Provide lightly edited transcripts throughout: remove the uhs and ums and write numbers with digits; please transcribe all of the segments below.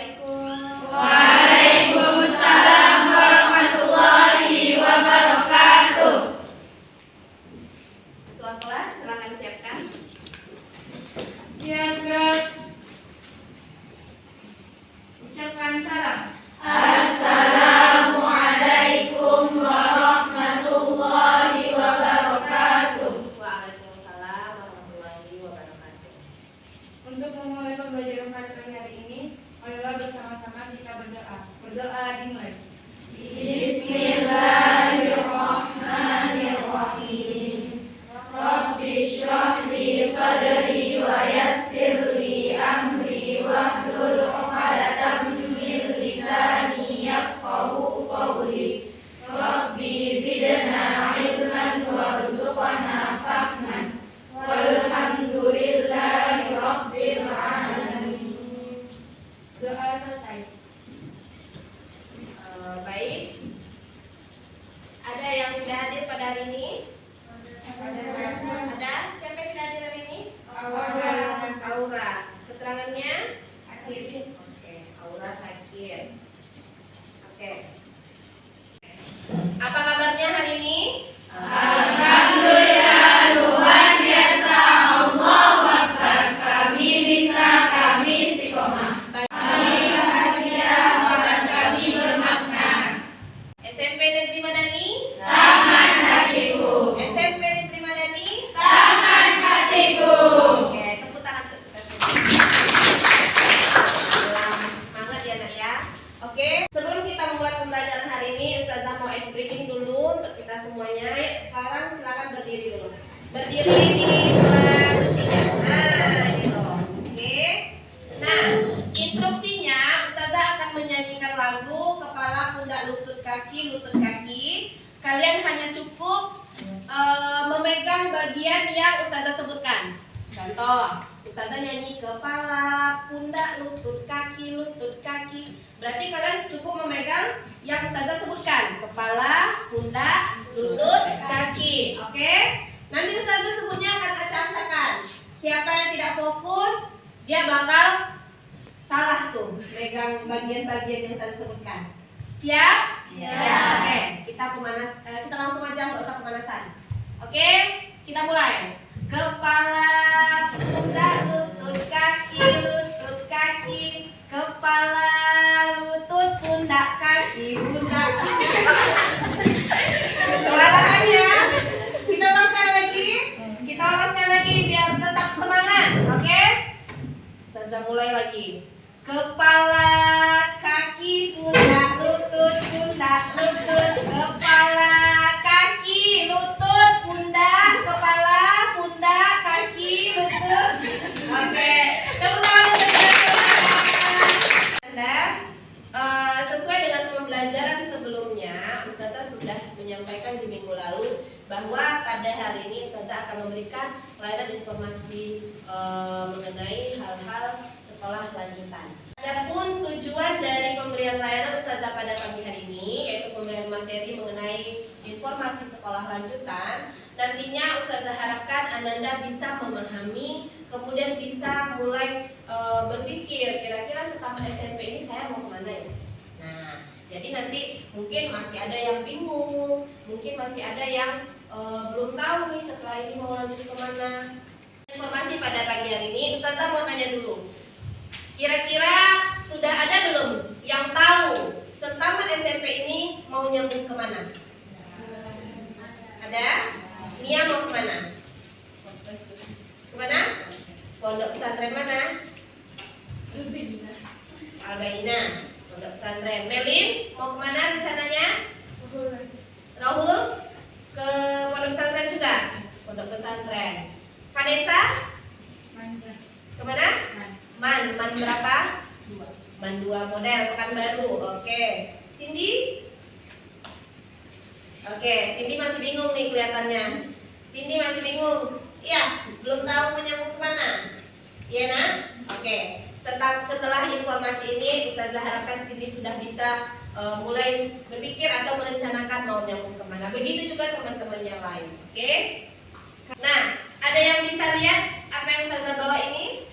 Assalamualaikum. Waalaikumsalam warahmatullahi wabarakatuh. Ketua kelas, silakan siapkan. Siap, gerak. Ucapkan salam. Assalamualaikum warahmatullahi wabarakatuh. Waalaikumsalam warahmatullahi wabarakatuh. Untuk memulai pembelajaran pada pagi hari ini, marilah bersama-sama kita berdoa. Berdoa dimulai. Bismillahirrahmanirrahim. Rabbi shrah li sadri wa yassir li amri wahlul 'uqdatam min lisani yafqahu qawli. Rabbi zidna ilman warzuqna fahman. Walhamdulillahi rabbil alamin. Doa selesai. Baik. Ada yang tidak hadir pada hari ini? Ada? Siapa yang tidak hadir hari ini? Aura. Keterangannya? Sakit. Oke, Aura sakit. Oke. Apa kabarnya hari ini? Alhamdulillah luar biasa. Allahu Akbar. Kami bisa, kami istiqomah. Kami bahagia dan kami bermakna. SMP Negeri Madani? Taman hatiku. SMP Negeri Madani? Taman hatiku. Oke, tepuk tangan untuk kita semua. Semangat ya nak ya. Oke, sebelum kita memulai pembelajaran hari ini, Ustazah mau ice breaking dulu untuk kita semuanya. Yuk, sekarang silakan berdiri dulu. Berdiri di sebelah ketiga. Nah, gitu. Oke. Nah, instruksinya Ustazah akan menyanyikan lagu kepala, pundak, lutut, kaki, lutut, kaki. Kalian hanya cukup memegang bagian yang Ustazah sebutkan. Contoh, Ustazah nyanyi kepala, pundak, lutut, kaki, lutut, kaki. Berarti kalian cukup memegang yang Ustazah sebutkan. Kepala, pundak, lutut, kaki. Oke? Nanti Ustazah sebutnya akan acak-acakan. Siapa yang tidak fokus, dia bakal salah tuh megang bagian-bagian yang Ustazah sebutkan. Siap? Siap. Oke, kita langsung aja, nggak usah pemanasan. Oke, kita mulai. Kepala, pundak, lutut, kaki, lutut, kaki. Kepala, lutut, pundak, kaki, pundak. Kepalanya. Kita ulaskan lagi. Kita ulaskan lagi biar tetap semangat. Oke? Ustazah mulai lagi. Kepala, kaki, pundak, lutut, pundak, lutut. Kepala, kaki, lutut, pundak. Kepala, pundak, kaki, lutut. Oke. Tepuk tangan untuk Anda. Sesuai dengan pembelajaran sebelumnya, Ustazah sudah menyampaikan di minggu lalu bahwa pada hari ini Ustazah akan memberikan layanan informasi mengenai hal-hal sekolah lanjutan. Adapun tujuan dari pemberian layanan Ustazah pada pagi hari ini yaitu pemberian materi mengenai informasi sekolah lanjutan. Nantinya Ustazah harapkan Ananda bisa memahami, kemudian bisa mulai berpikir kira-kira setamat SMP ini saya mau kemana ya. Nah, jadi nanti mungkin masih ada yang bingung, mungkin masih ada yang belum tahu nih setelah ini mau lanjut kemana. Informasi pada pagi hari ini Ustazah mau tanya dulu. Kira-kira sudah ada belum yang tahu setamat SMP ini mau nyambung kemana? Ada? Nia mau kemana? Kemana? Pondok pesantren mana? Albaina. Pondok pesantren. Melin mau kemana rencananya? Rahul ke pondok pesantren juga? Pondok pesantren. Vanessa? Kemana? Man berapa? Man 2 model Pekanbaru. Oke. Cindy? Oke, Cindy masih bingung nih kelihatannya. Cindy masih bingung. Iya, belum tahu menyambung kemana. Iya nak? Oke. Setelah informasi ini, Ustazah harapkan Cindy sudah bisa mulai berpikir atau merencanakan mau nyambung kemana. Begitu juga teman-teman yang lain. Oke? Nah, ada yang bisa lihat apa yang Ustazah bawa ini?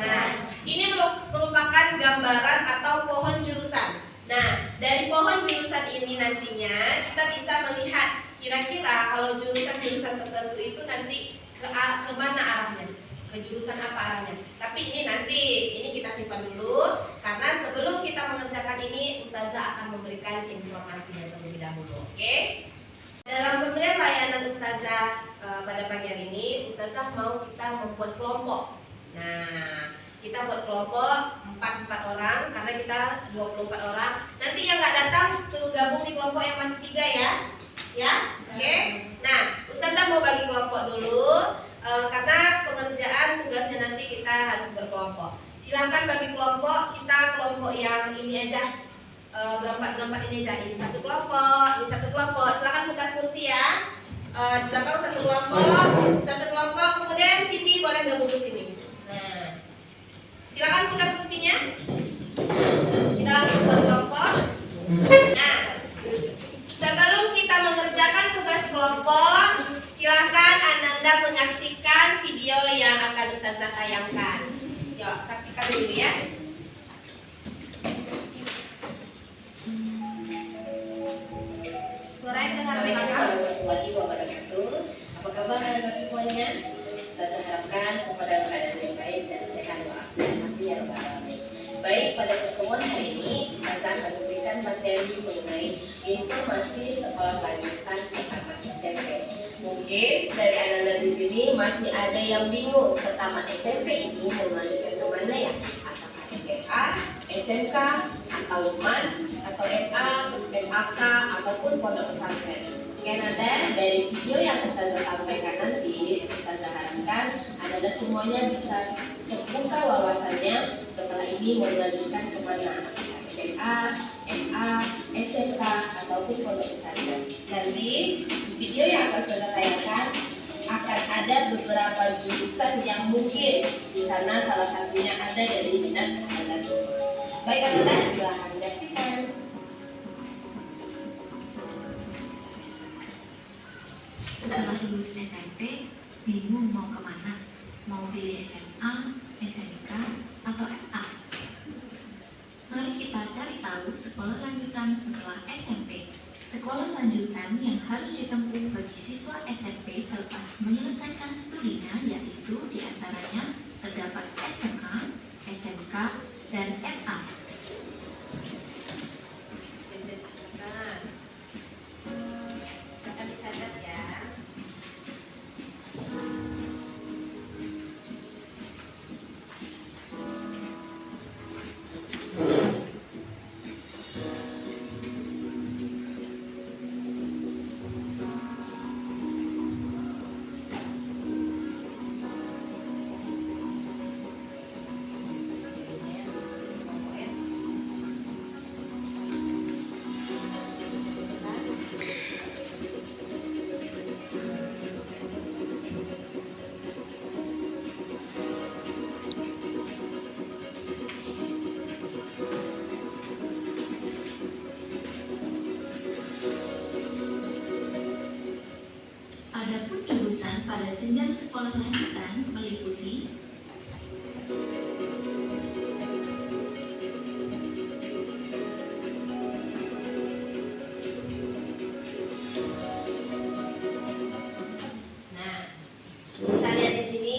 Nah, ini merupakan gambaran itu nanti kemana arahnya, ke jurusan apa arahnya. Tapi ini nanti, ini kita simpan dulu karena sebelum kita mengerjakan ini Ustazah akan memberikan informasinya terlebih dahulu. Oke? Dalam pemberian layanan Ustazah pada pagi hari ini, Ustazah mau kita membuat kelompok. Nah, kita buat kelompok 4 orang karena kita 24 orang. Nanti yang nggak datang suruh gabung di kelompok yang masih 3 ya. Ya, oke? Nah, Ustazah mau bagi kelompok dulu karena pengerjaan tugasnya nanti kita harus berkelompok. Silahkan bagi kelompok, kita kelompok yang ini aja. Berempat ini aja, ini satu kelompok, ini satu kelompok. Silakan putar kursi ya. Di belakang satu kelompok, kemudian Siti boleh gabung di sini. Nah, silakan putar kursinya. Kita langsung buat kelompok. Nah, sebelum kita mengerjakan tugas kelompok, silakan Ananda menyaksikan video yang akan Ustazah tayangkan. Yuk, saksikan dulu ya. Suaranya dengar Assalamualaikum wabarakatuh. Apa kabar anak-anak semuanya? Saya harapkan semua dalam keadaan yang baik dan sehat walafiat. Amin ya rabbal alamin. Baik, pada pertemuan hari ini saya akan memberikan materi mengenai informasi sekolah lanjutan setamat SMP. Mungkin dari anak-anak di sini masih ada yang bingung setamat SMP ini mau melanjutkan ke mana ya? Apakah SMA, SMK, atau MAN, atau MA, MAK, ataupun pondok pesantren. Karena dari video yang Ustazah sampaikan nanti, Ustazah harapkan Anda semuanya bisa terbuka wawasannya setelah ini mau melanjutkan kemana, SMA, MA, SMK, ataupun pondok pesantren. Nanti di video yang akan Ustazah tayangkan akan ada beberapa jurusan yang mungkin di sana salah satunya ada dari minat Anda semua. Baik Anda, silahkan saksikan. Setelah lulus SMP, bingung mau kemana? Mau pilih SMA, SMK, atau MA? Mari kita cari tahu sekolah lanjutan setelah SMP. Sekolah lanjutan yang harus ditempuh bagi siswa SMP selepas menyelesaikan studinya yaitu diantaranya terdapat SMA, SMK, dan MA. Adapun jurusan pada jenjang sekolah lanjutan meliputi Bisa lihat di sini,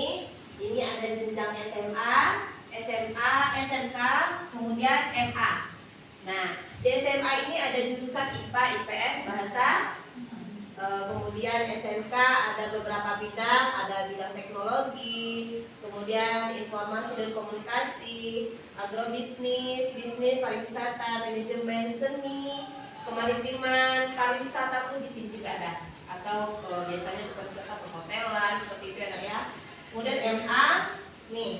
ini ada jenjang SMA, SMA, SMK, kemudian MA. Nah, di SMA ini ada jurusan IPA, IPS, bahasa. Kemudian SMK ada beberapa bidang, ada bidang teknologi, kemudian informasi dan komunikasi, agrobisnis, bisnis, pariwisata, manajemen, seni, kemaritiman, pariwisata pun di sini juga ada. Atau biasanya pariwisata perhotelan seperti itu ya. Kemudian MA, nih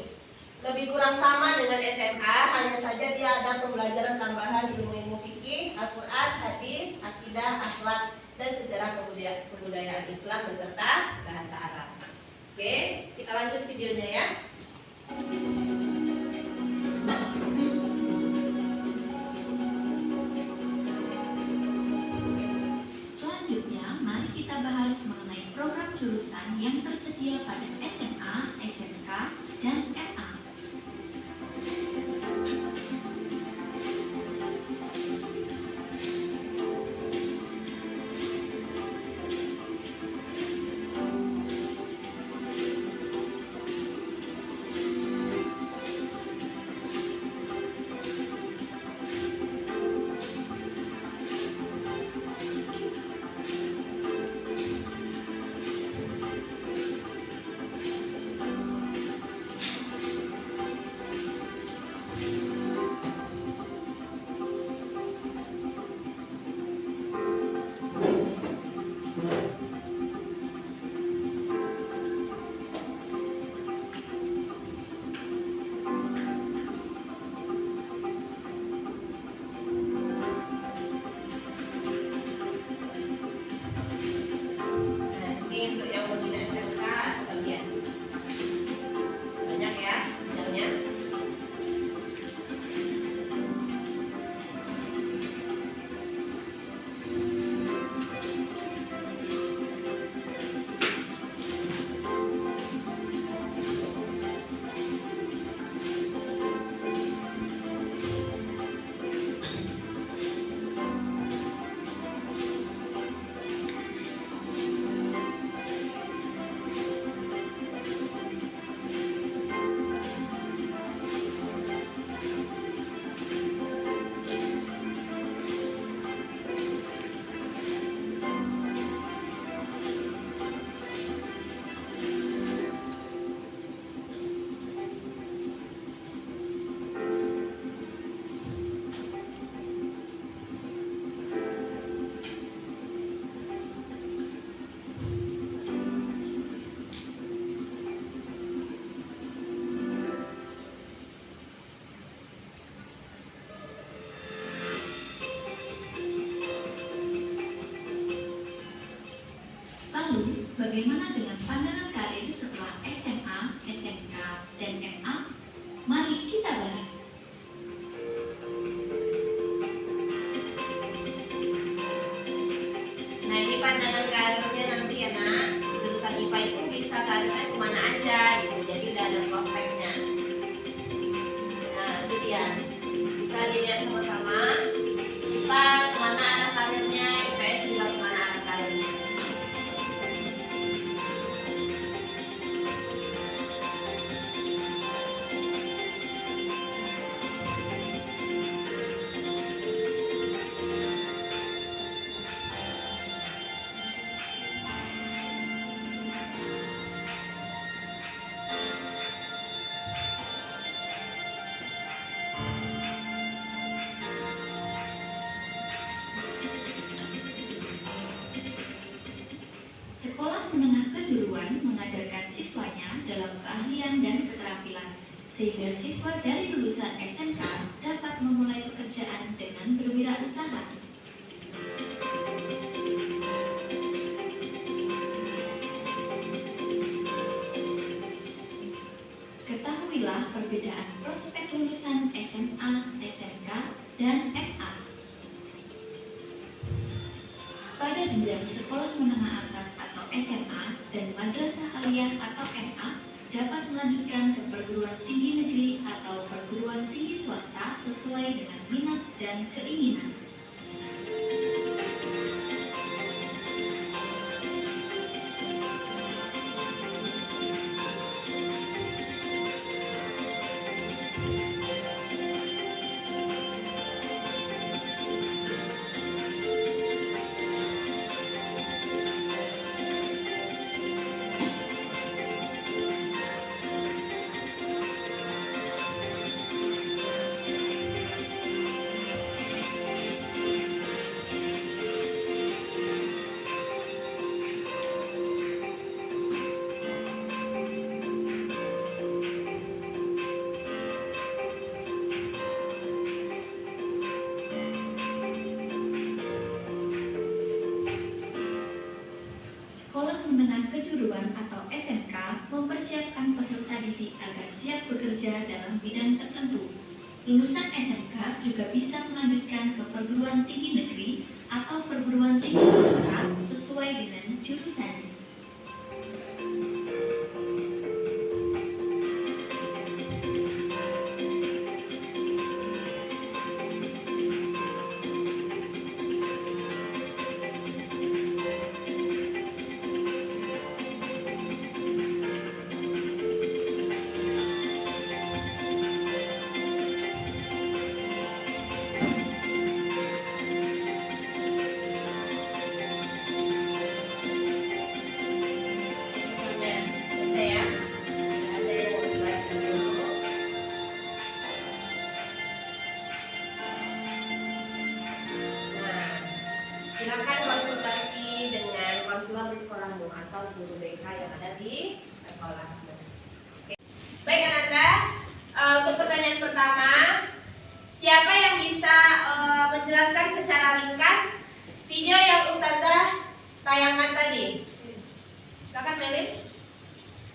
lebih kurang sama dengan SMA, hanya saja dia ada pembelajaran tambahan ilmu-ilmu fikih, Al-Quran, hadis, akidah, akhlak, dan sejarah kebudayaan Islam beserta bahasa Arab. Oke, kita lanjut videonya ya. Selanjutnya, mari kita bahas mengenai program jurusan yang tersedia pada SMA, SMK, dan MA. bagaimana dengan pandangan karir setelah SMA, SMK, dan MA? Mari kita bahas. Nah, ini pandangan karirnya nanti ya nak. Jurusan IPA itu bisa karirnya kemana aja gitu. Jadi udah ada prospeknya. Nah, itu dia. Bisa dilihat sama-sama. IPA kemana arah karirnya, IPS juga kemana arah karirnya. Sekolah menengah kejuruan mengajarkan siswanya dalam keahlian dan keterampilan, sehingga siswa dari lulusan SMK dapat memulai pekerjaan dengan berwirausaha. Ketahuilah perbedaan prospek lulusan SMA, SMK, dan MA. Pada jenjang sekolah menengah atas atau SMA dan madrasah aliyah atau MA dapat melanjutkan ke perguruan tinggi negeri atau perguruan tinggi swasta sesuai dengan minat dan keinginan. Sekolah menengah kejuruan atau SMK mempersiapkan peserta didik agar siap bekerja dalam bidang tertentu. Lulusan SMK juga bisa melanjutkan ke perguruan tinggi negeri atau perguruan tinggi swasta sesuai dengan jurusannya. Silakan konsultasi dengan konselor di sekolahmu atau guru BK yang ada di sekolah. Oke. Baik anak-anak, untuk pertanyaan pertama, siapa yang bisa menjelaskan secara ringkas video yang Ustazah tayangkan tadi? Silakan Melin.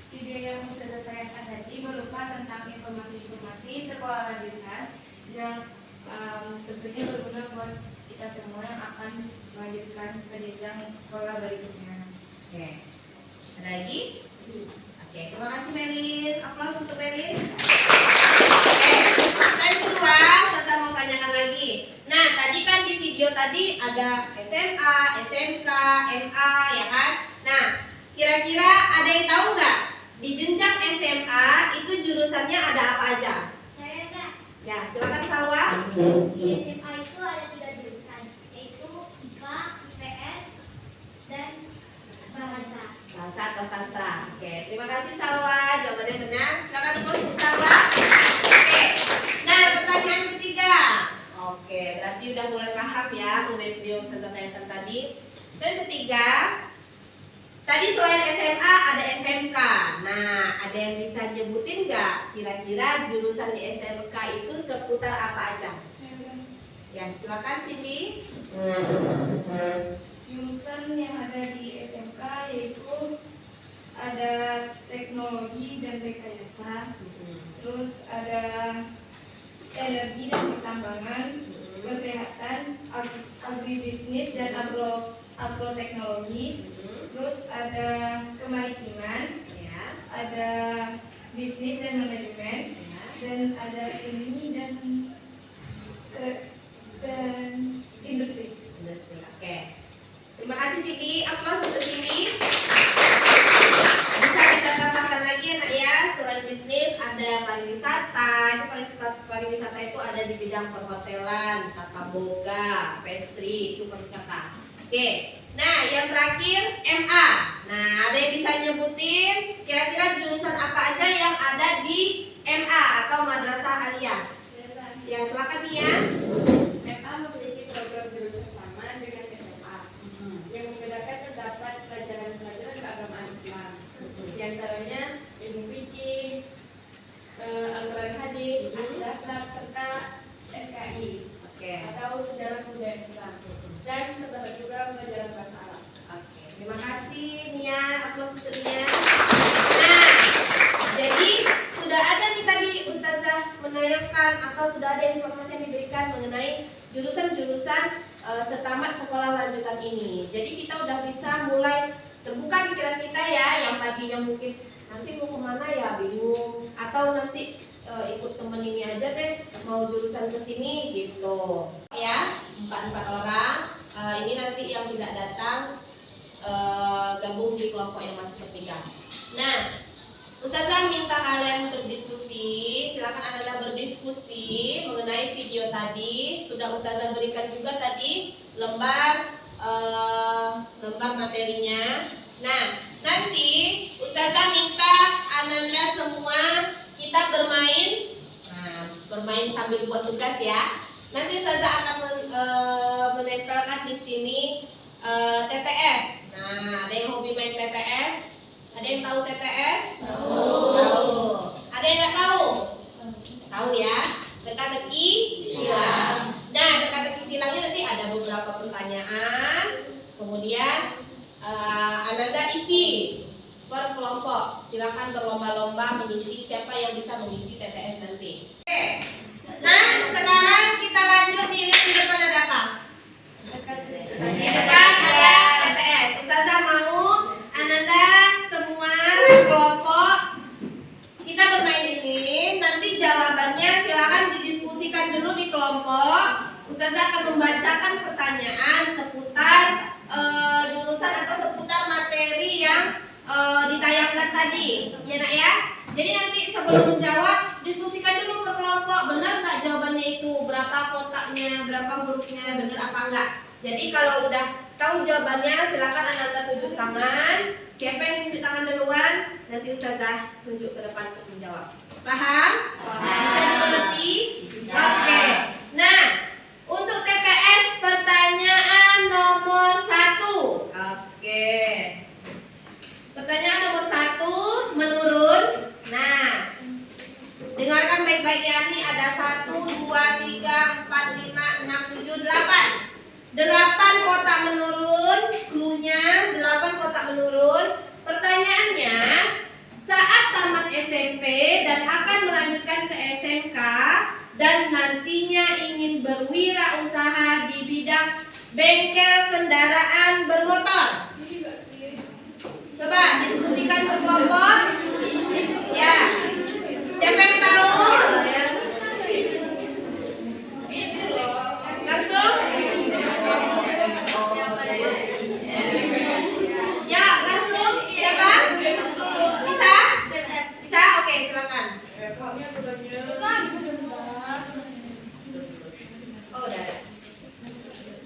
Video yang sudah tayangkan tadi berupa tentang informasi-informasi sekolah lanjutan yang tentunya berguna buat kita semua yang akan melanjutkan ke jenjang sekolah berikutnya. Oke. Ada lagi? Oke, terima kasih Melin. Aplaus untuk Melin. Oke, pertanyaan kedua, saya mau tanyakan lagi. Nah, tadi kan di video tadi ada SMA, SMK, MA, ya kan? Nah, kira-kira ada yang tahu nggak? Di jenjang SMA itu jurusannya ada apa aja? Saya Kak, Ya, silakan Salwa. di SMA itu ada 3 jurusan, yaitu IPA, IPS, dan bahasa. Bahasa atau sastra. Oke, terima kasih Salwa. Jawabannya benar. Silakan untuk Salwa. Oke. Nah, pertanyaan ketiga. Oke, berarti udah mulai paham ya mengenai video yang saya tanyakan tadi. Dan ketiga, tadi selain SMA ada SMK. Nah, ada yang bisa nyebutin nggak? Kira-kira jurusan di SMK itu seputar apa aja? Ya, silakan Cindy. jurusan yang ada di SMK yaitu ada teknologi dan rekayasa, terus ada energi dan pertambangan, kesehatan, agribisnis dan agroteknologi, terus ada kemaritiman, Ya. ada bisnis dan manajemen, dan ada seni dan industri. Industri. Oke. Terima kasih Siti. Aplaus untuk Siti. Bisa kita tambahkan lagi anak ya, selain bisnis ada pariwisata. Itu pariwisata itu ada di bidang perhotelan, tata boga, pastry, itu pariwisata. Oke. Nah, yang terakhir MA. Nah, ada yang bisa nyebutin kira-kira jurusan apa aja yang ada di MA atau Madrasah Aliyah? Yang silakan nih ya. MA memiliki program jurusan sama dengan SMA. Yang membedakan terdapat pelajaran-pelajaran keagamaan Islam. Di antaranya ilmu fikih, Al-Quran hadis, akhlak serta SKI Oke. atau sejarah budaya Islam. Dan terdapat juga pelajaran bahasa Arab. Oke, terima kasih Nia, aplaus untuk Nia. Nah, jadi sudah ada nih tadi Ustazah menanyakan atau sudah ada informasi yang diberikan mengenai jurusan-jurusan setamat sekolah lanjutan ini. Jadi kita udah bisa mulai terbuka pikiran kita ya, yang tadinya mungkin nanti mau kemana ya bingung, atau nanti ikut temen ini aja deh mau jurusan ke sini gitu. Ya, 4 orang. Ini nanti yang tidak datang gabung di kelompok yang masih terpisah. Nah, Ustazah minta kalian berdiskusi. Silakan Anda berdiskusi mengenai video tadi. Sudah Ustazah berikan juga tadi lembar materinya. Nah, nanti Ustazah minta Ananda semua kita bermain. Nah, bermain sambil buat tugas ya. Nanti Ustazah akan menempelkan di sini TTS. Nah, ada yang hobi main TTS? Ada yang tahu TTS? Tahu. Ada yang nggak tahu? Tahu ya. Teka-teki silang. Nah, teka-teki silangnya nanti ada beberapa pertanyaan. Kemudian Ananda isi per kelompok. Silakan berlomba-lomba mengisi siapa yang bisa mengisi TTS nanti. Oke. Nah, sekarang kita lanjut nih, lihat di depan ada apa? Di depan ada TTS. Ustazah mau Ananda semua kelompok kita bermain ini. Nanti jawabannya silakan didiskusikan dulu di kelompok. Ustazah akan membacakan pertanyaan seputar jurusan atau seputar materi yang ditayangkan tadi. Ya nak ya. Jadi nanti sebelum menjawab diskusikan dulu per kelompok, benar nggak jawabannya itu, berapa kotaknya, berapa hurufnya, benar apa enggak. Jadi kalau udah tahu jawabannya silakan Ananda tunjuk tangan. Siapa yang tunjuk tangan duluan, nanti Ustazah tunjuk ke depan untuk menjawab. Paham? Bisa dimengerti? Oke. Nah, untuk TTS pertanyaan nomor 1. Oke. Pertanyaan nomor 1 menurun. Nah, dengarkan baik-baik ya, nih ada 1, 2, 3, 4, 5, 6, 7, 8. 8 kotak menurun, cluenya 8 kotak menurun. Pertanyaannya, saat tamat SMP dan akan melanjutkan ke SMK dan nantinya ingin berwirausaha di bidang bengkel kendaraan bermotor. Coba diskusikan berkelompok. Ya. Siapa yang tahu? Langsung? Ya, langsung. Siapa? Bisa? Bisa? Oke, silakan. Oh, udah ada.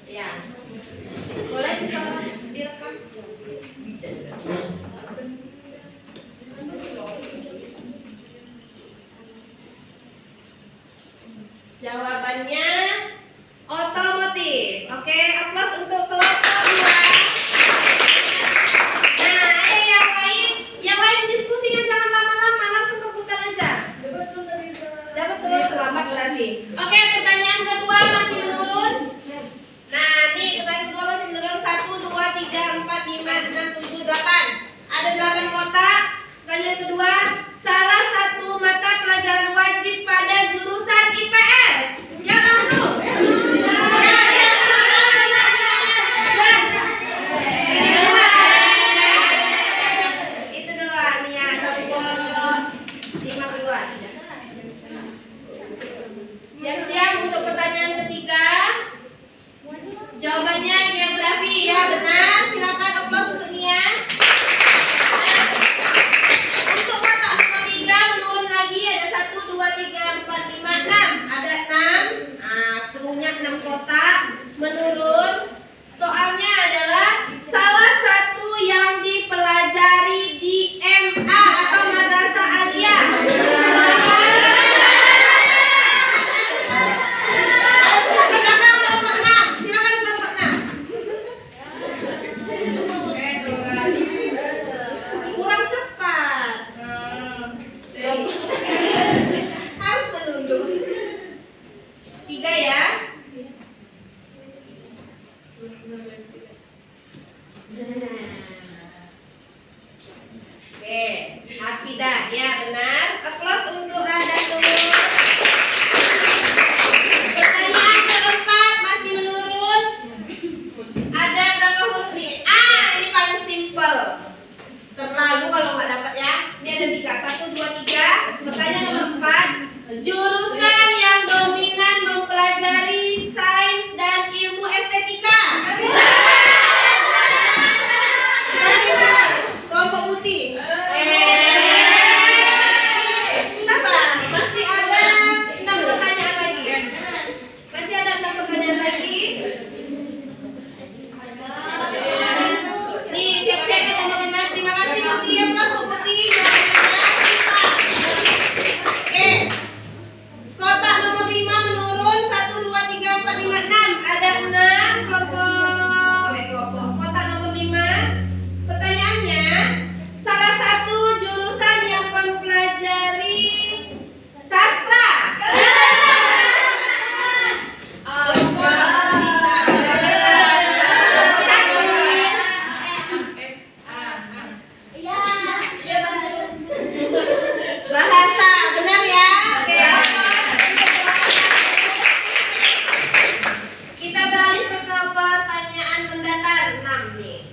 Ya. Boleh direkam? Jawabannya otomotif. Oke, aplaus untuk kelompok 2. Nah, ayo yang lain diskusikan, jangan lama-lama, langsung rebutan aja. Udah betul, selamat berarti. Oke, pertanyaan kedua masih menurun. Nah, nih pertanyaan kedua masih menurun. 1, 2, 3, 4, 5, 6, 7, 8. Ada 8 kotak. Pertanyaan kedua, salah satu mata pelajaran wajib pada jurusan IPS. Ya langsung. Itu duluan nih ya, nomor 5 duluan. Siap-siap untuk pertanyaan ketiga. Jawabannya geografi ya, benar. Silakan aplaus untuk Nia. Untuk kotak nomor 3 menurun lagi, ada 1, 2, 3, 4, 5, 6. Ada 6. Nah, perlunya 6 kotak. Menurun. Soalnya adalah salah satu yang dipelajari di MA atau Madrasah Aliyah. Silakan kelompok 6. Silakan kelompok 6. Kurang cepat. Harus menunduk. 3 ya. Oke, akidah ya benar. Aplaus untuk Radatul. Pertanyaan keempat masih menurun. Ada berapa huruf nih? Ini paling simple. Terlalu kalau nggak dapat ya. Ini ada 3, 1, 2, 3. Pertanyaan nomor 4. Jurusan yang dominan mempelajari sains dan ilmu estetika. Kelompok putih. Sabar, masih ada 6 pertanyaan lagi. Masih ada 6 pertanyaan lagi. Nih, siap-siap yang ngomongin Mas. Terima kasih Putih, ya Mas Putih. Oke. Kotak nomor 5 menurun 1, 2, 3, 4, 5, 6. Ada 6 kelompok. Kotak nomor 5. Pertanyaannya, salah satu jurusan yang mempelajari sastra. Bahasa, benar ya? Oke. Kita beralih ke pertanyaan mendatar 6 nih.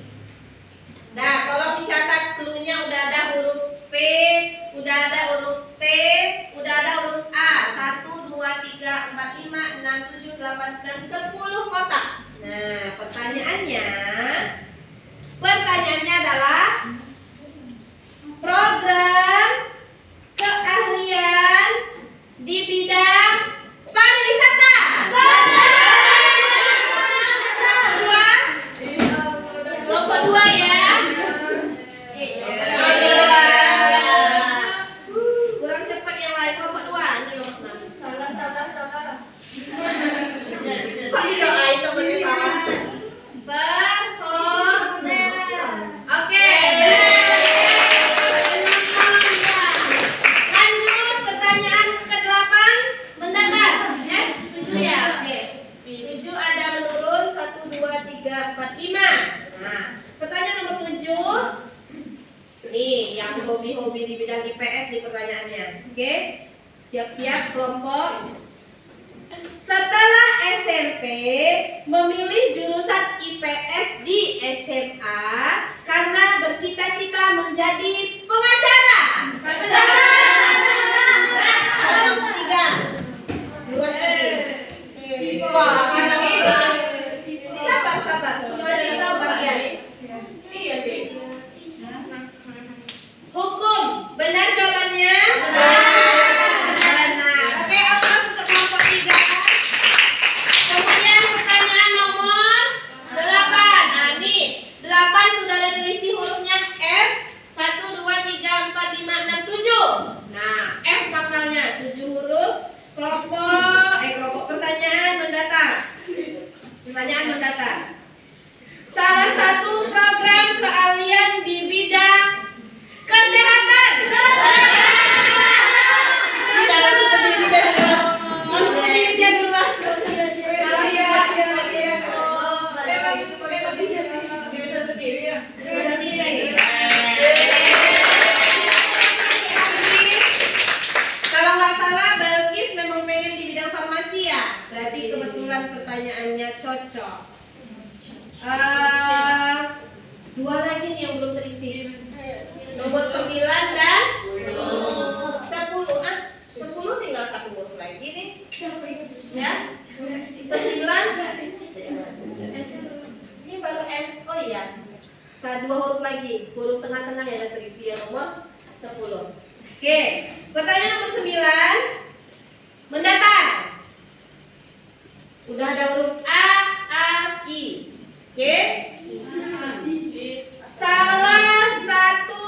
Nah, tolong dicatat clue-nya udah ada huruf P, udah ada huruf T, udah ada huruf A. 1, 2, 3, 4, 5, 6, 7, 8, 9, 10 kotak. Nah, pertanyaannya adalah program keahlian di bidang pariwisata. Kelompok 2 ya. Kurang cepat yang lain. Kelompok 2 ini kelompok 6. Salah. Kok didoain temennya salah? Oke. Lanjut pertanyaan ke-8 mendatar. 7 ya. Oke. 7 ada menurun 1, 2, 3, 4, 5. Nah, pertanyaan nomor 7. Nih, yang hobi-hobi di bidang IPS di pertanyaannya. Oke. Siap-siap kelompok. Setelah SMP, memilih jurusan IPS di SMA karena bercita-cita menjadi pengacara. Kelompok 3. Duluan lagi. Sabar. Semuanya tahu bagian. Hukum. Benar jawabannya? Benar. Oke, aplaus untuk kelompok 3. Kemudian pertanyaan nomor 8. Nah, nih 8 sudah ada terisi hurufnya F. 1, 2, 3, 4, 5, 6, 7. Nah, F pangkalnya 7 huruf. Kelompok pertanyaan mendatar. Pertanyaan mendatar. Salah satu program keahlian di bidang kesehatan. Tidak langsung berdiri dulu. Langsung berdiri dulu. berarti kebetulan pertanyaannya cocok. Dua lagi nih yang belum terisi. Nomor 9 dan 10. 10 tinggal satu huruf lagi nih. Ya. 9. Ini baru N. Oh iya. Dua huruf lagi. Huruf tengah-tengah yang ada terisi yang nomor 10. Oke. Pertanyaan nomor 9. Mendatar. Udah ada huruf A, I. Oke. Salah satu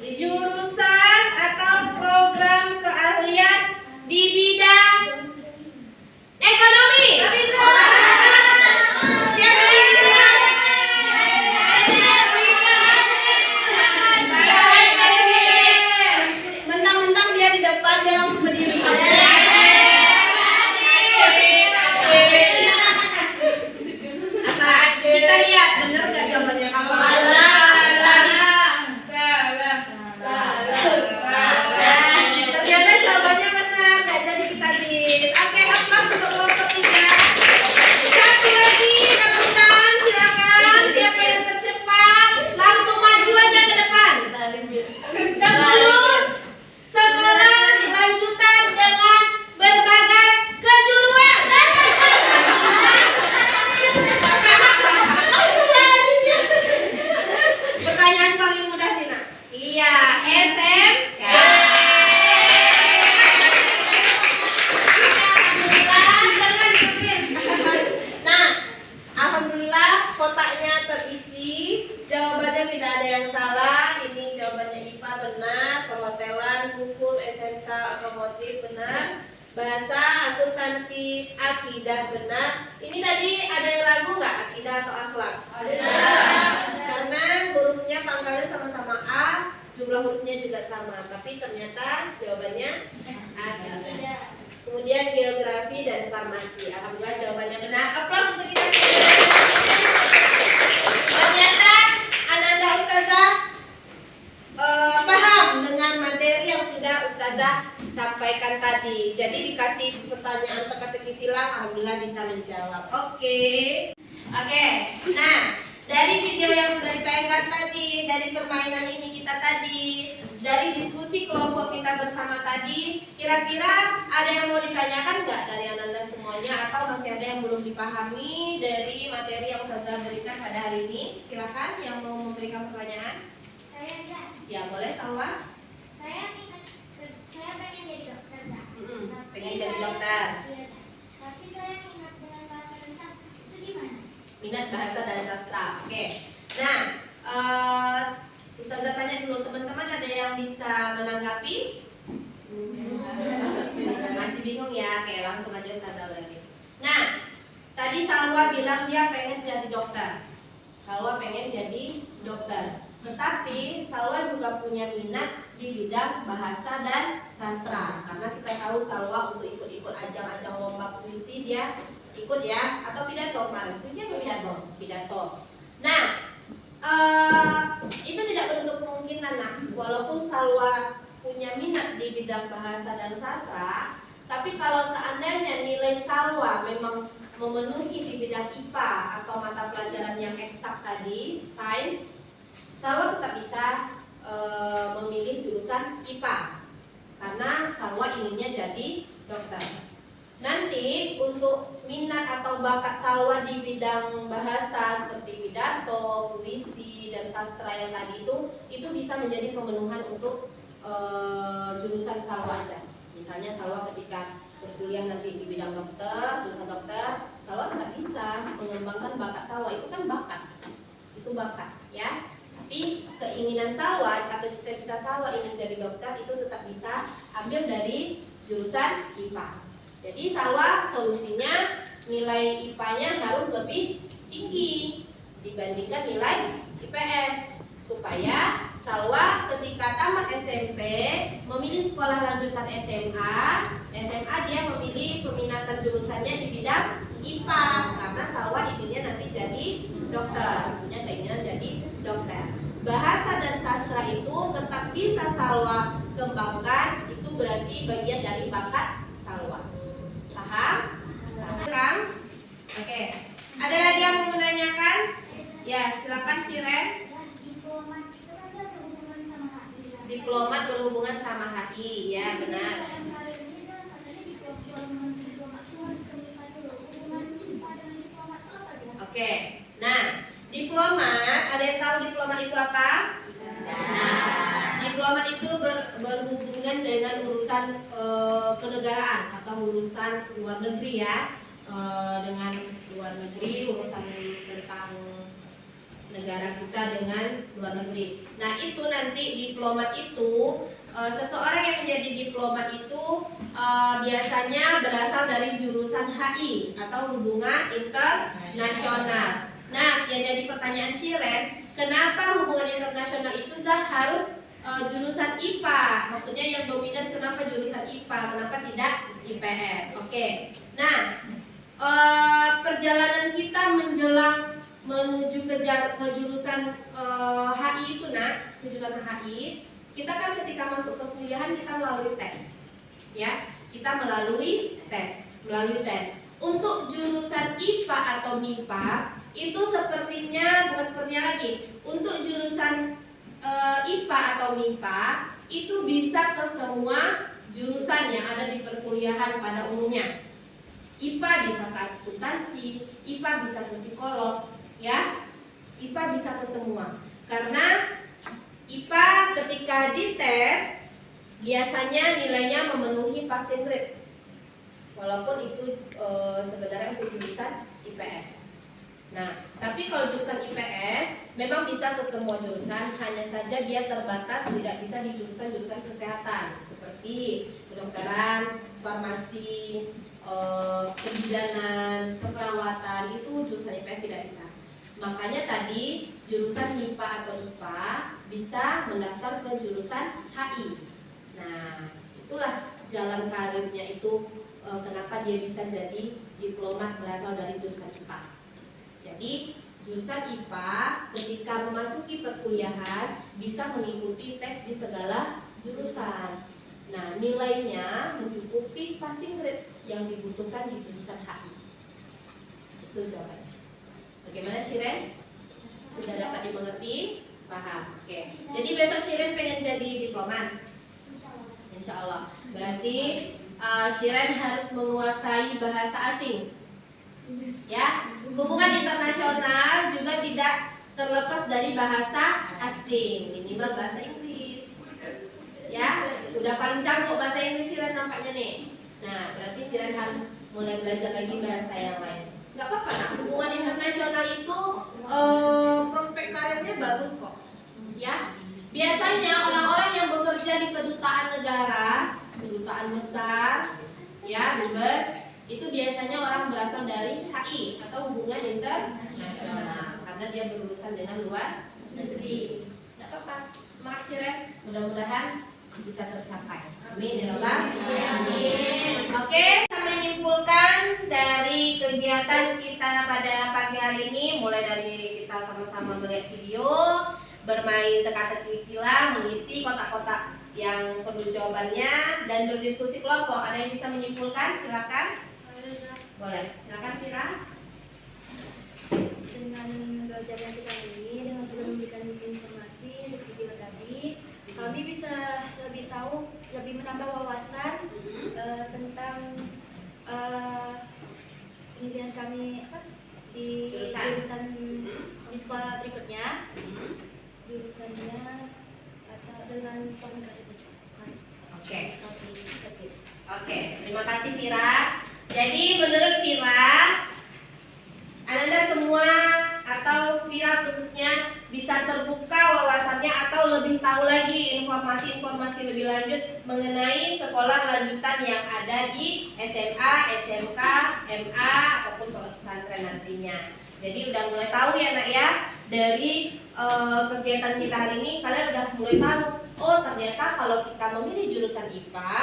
jurusan atau program keahlian di bidang ekonomi. Siapa yang bilang? Mentang-mentang dia di depan, dia langsung berdiri. Apa? Kita lihat benar nggak jawabannya. Kalau ternyata jawabannya benar, nggak jadi kita list. Oke, aplaus untuk kelompok 3. Satu lagi, rebutan, silakan. Siapa yang tercepat, langsung maju aja ke depan. 10 setelah dilanjutkan dengan berbagai kejuruan. Pertanyaan paling mudah Tina. Iya, SMK. Nah, alhamdulillah kotaknya terisi. Jawabannya tidak ada yang salah. Ini jawabannya IPA benar, perhotelan, hukum, SMK, otomotif benar, bahasa, akuntansi, akidah benar. Ini tadi ada yang ragu nggak akidah atau akhlak? Karena hurufnya pangkalnya sama-sama A, jumlah hurufnya juga sama, tapi ternyata jawabannya ada. Kemudian geografi dan farmasi. Alhamdulillah jawabannya benar. Aplaus untuk kita. Ternyata anak-anak ustazah paham dengan materi yang sudah ustazah sampaikan tadi. Jadi dikasih pertanyaan teka-teki silang, alhamdulillah bisa menjawab. Oke. Nah, dari video yang sudah ditayangkan tadi, dari permainan ini kita tadi, dari diskusi kelompok kita bersama tadi, kira-kira ada yang mau ditanyakan nggak dari anda semuanya, atau masih ada yang belum dipahami dari materi yang ustazah berikan pada hari ini? Silakan yang mau memberikan pertanyaan. Saya enggak. Ya boleh, Salwa. Saya pengen jadi dokter, Kak. Pengen jadi dokter. Iya, Kak. Tapi saya minat dengan bahasa dan sastra. Itu gimana? Minat bahasa dan sastra. Oke. Nah, ustazah tanya dulu, teman-teman ada yang bisa menanggapi? Masih bingung ya? Oke, langsung aja ustazah berarti. Nah, tadi Salwa bilang dia pengen jadi dokter. Salwa pengen jadi dokter. Tetapi Salwa juga punya minat di bidang bahasa dan sastra. Karena kita tahu Salwa untuk ikut-ikut ajang-ajang lomba puisi dia ikut ya, atau pidato kemarin. Puisi atau pidato? Pidato. Nah, itu tidak menutup kemungkinan nah, walaupun Salwa punya minat di bidang bahasa dan sastra, tapi kalau seandainya nilai Salwa memang memenuhi di bidang IPA atau mata pelajaran yang eksak tadi, sains, Salwa tetap bisa memilih jurusan IPA karena Salwa inginnya jadi dokter. Nanti untuk minat atau bakat Salwa di bidang bahasa seperti pidato, puisi, dan sastra yang tadi itu bisa menjadi pemenuhan untuk jurusan Salwa aja. Misalnya Salwa ketika berkuliah nanti di bidang dokter, jurusan dokter, Salwa tetap bisa mengembangkan bakat Salwa. Itu kan bakat, itu bakat ya. Tapi keinginan Salwa atau cita-cita Salwa ingin jadi dokter itu tetap bisa ambil dari jurusan IPA. Jadi Salwa solusinya nilai IPA-nya harus lebih tinggi dibandingkan nilai IPS supaya Salwa ketika tamat SMP memilih sekolah lanjutan SMA dia memilih peminatan jurusannya di bidang IPA karena Salwa inginnya nanti jadi dokter, punya keinginan jadi dokter. Bahasa dan sastra itu tetap bisa Salwa kembangkan, itu berarti bagian dari bakat Salwa. Paham? sama HI, ya benar. Oke, nah diplomat, ada yang tahu diplomat itu apa? Nah, diplomat itu berhubungan dengan urusan kenegaraan atau urusan luar negeri ya, dengan luar negeri, urusan tentang negara kita dengan luar negeri. Nah itu nanti diplomat itu seseorang yang menjadi diplomat itu biasanya berasal dari jurusan HI atau hubungan internasional. Nah yang jadi pertanyaan Shiren, kenapa hubungan internasional itu harus jurusan IPA? Maksudnya yang dominan kenapa jurusan IPA, kenapa tidak IPS? Oke. Nah perjalanan kita menjelang menuju ke jurusan HI itu ke jurusan HI, kita kan ketika masuk perkuliahan kita melalui tes, ya, kita melalui tes. Untuk jurusan IPA atau MIPA itu sepertinya bukan sepertinya lagi. Untuk jurusan IPA atau MIPA itu bisa ke semua jurusan yang ada di perkuliahan pada umumnya. IPA bisa ke akuntansi, IPA bisa ke psikolog, ya, IPA bisa ke semua. Karena IPA ketika dites biasanya nilainya memenuhi passing grade, walaupun itu sebenarnya untuk jurusan IPS. Nah, tapi kalau jurusan IPS memang bisa ke semua jurusan, hanya saja dia terbatas tidak bisa di jurusan-jurusan kesehatan seperti kedokteran, farmasi, kebidanan, keperawatan, itu jurusan IPS tidak bisa. Makanya tadi jurusan MIPA atau IPA bisa mendaftar ke jurusan HI. Nah, itulah jalan karirnya itu, kenapa dia bisa jadi diplomat berasal dari jurusan IPA. Jadi jurusan IPA ketika memasuki perkuliahan bisa mengikuti tes di segala jurusan. Nah, nilainya mencukupi passing grade yang dibutuhkan di jurusan HI. Itu jawabannya. Bagaimana Shiren? Sudah dapat dimengerti? Paham? Oke. Jadi besok Shiren pengen jadi diplomat? Insya Allah. Berarti Shiren harus menguasai bahasa asing. Ya, hubungan internasional juga tidak terlepas dari bahasa asing, minimal bahasa Inggris. Ya, udah paling canggih bahasa Inggris Shiren nampaknya nih. Nah, berarti Shiren harus mulai belajar lagi bahasa yang lain. Gak apa-apa, nah, hubungan internasional itu prospek karirnya bagus kok. Ya, biasanya orang-orang yang bekerja di kedutaan negara, kedutaan besar, ya, dubes, itu biasanya orang berasal dari HI atau hubungan internasional karena dia berurusan dengan luar negeri. Tidak apa-apa, semangat Shiren, mudah-mudahan bisa tercapai. Amin ya Allah. Amin. Oke, kita menyimpulkan dari kegiatan kita pada pagi hari ini, mulai dari kita sama-sama melihat video, bermain teka-teki sila, mengisi kotak-kotak yang perlu jawabannya, dan berdiskusi kelompok. Ada yang bisa menyimpulkan? Silakan. Boleh, silakan Fira. Dengan belajarnya kita ini, dengan sudah memberikan informasi di video tadi, kami bisa lebih tahu, lebih menambah wawasan tentang pendidikan kami di jurusan di sekolah berikutnya. Jurusannya atau dengan komunikasi. Oke, terima kasih Fira. Jadi menurut Fira, Ananda semua atau Fira khususnya bisa terbuka wawasannya atau lebih tahu lagi informasi-informasi lebih lanjut mengenai sekolah lanjutan yang ada di SMA, SMK, MA ataupun pesantren nantinya. Jadi udah mulai tahu ya nak ya, dari kegiatan kita hari ini kalian udah mulai tahu, oh ternyata kalau kita memilih jurusan IPA,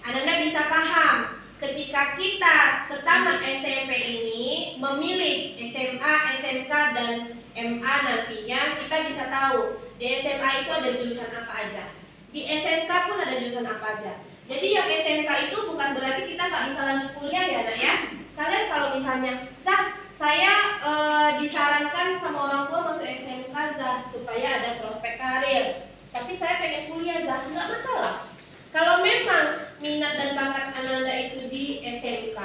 Ananda bisa paham ketika kita setamat SMP ini memilih SMA, SMK dan MA nantinya, kita bisa tahu di SMA itu ada jurusan apa aja, di SMK pun ada jurusan apa aja. Jadi yang SMK itu bukan berarti kita nggak bisa lanjut kuliah ya nak ya. Kalian kalau misalnya saya disarankan sama orang tua masuk SMK SMK Zah supaya ada prospek karir. Tapi saya pengen kuliah Zah, nggak masalah. Kalau memang minat dan bakat Ananda itu di SMK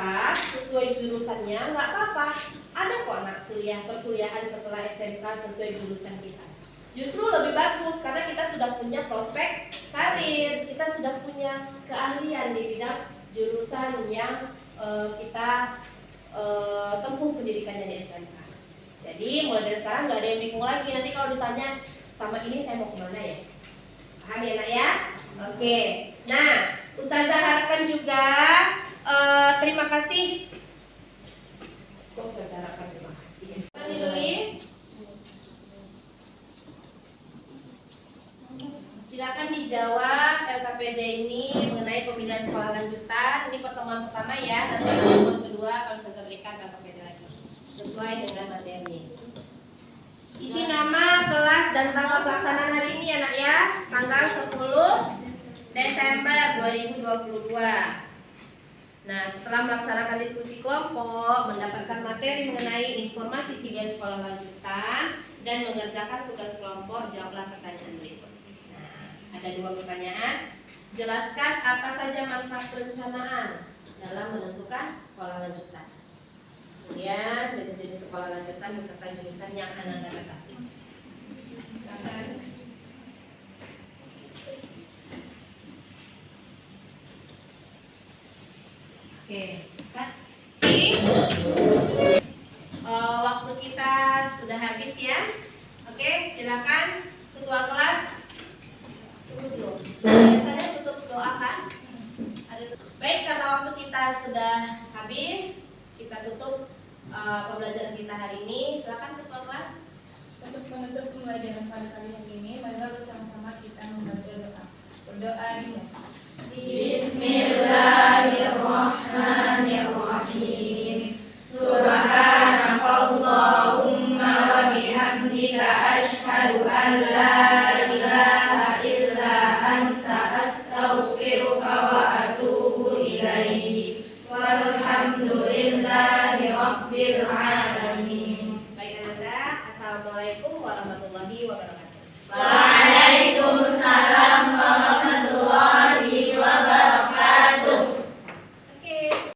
sesuai jurusannya, nggak apa-apa. Ada kok anak kuliah perkuliahan setelah SMK sesuai jurusan kita. Justru lebih bagus karena kita sudah punya prospek karir, kita sudah punya keahlian di bidang jurusan yang kita tempuh pendidikannya di SMK. Jadi mulai dari sekarang nggak ada yang bingung lagi. Nanti kalau ditanya sama ini saya mau kemana ya? Paham ya nak ya? Oke. Nah, Ustazah harapkan juga terima kasih. Kok Ustazah harapkan terima kasih ya? Ditulis. Silakan dijawab LKPD ini mengenai pembinaan sekolah lanjutan. Ini pertemuan pertama ya. Nanti pertemuan kedua kalau Ustazah berikan LKPD lagi sesuai dengan materi. Isi nama, kelas, dan tanggal pelaksanaan hari ini ya nak ya. Tanggal 10 Desember 2022. Nah, setelah melaksanakan diskusi kelompok, mendapatkan materi mengenai informasi pilihan sekolah lanjutan, dan mengerjakan tugas kelompok, jawablah pertanyaan berikut. Nah, ada 2 pertanyaan. Jelaskan apa saja manfaat perencanaan dalam menentukan sekolah lanjutan. Kemudian jenis-jenis sekolah lanjutan beserta jurusan yang Ananda ketahui. Silakan. Oke, Kak. Waktu kita sudah habis ya. Oke, silakan ketua kelas. Tunggu dulu. Biasanya tutup doa kan? Baik, karena waktu kita sudah habis, kita tutup pembelajaran kita hari ini. Silakan ketua kelas. Untuk menutup pembelajaran pada kali ini, marilah bersama-sama kita membaca doa. Berdoa dimulai. Bismillah.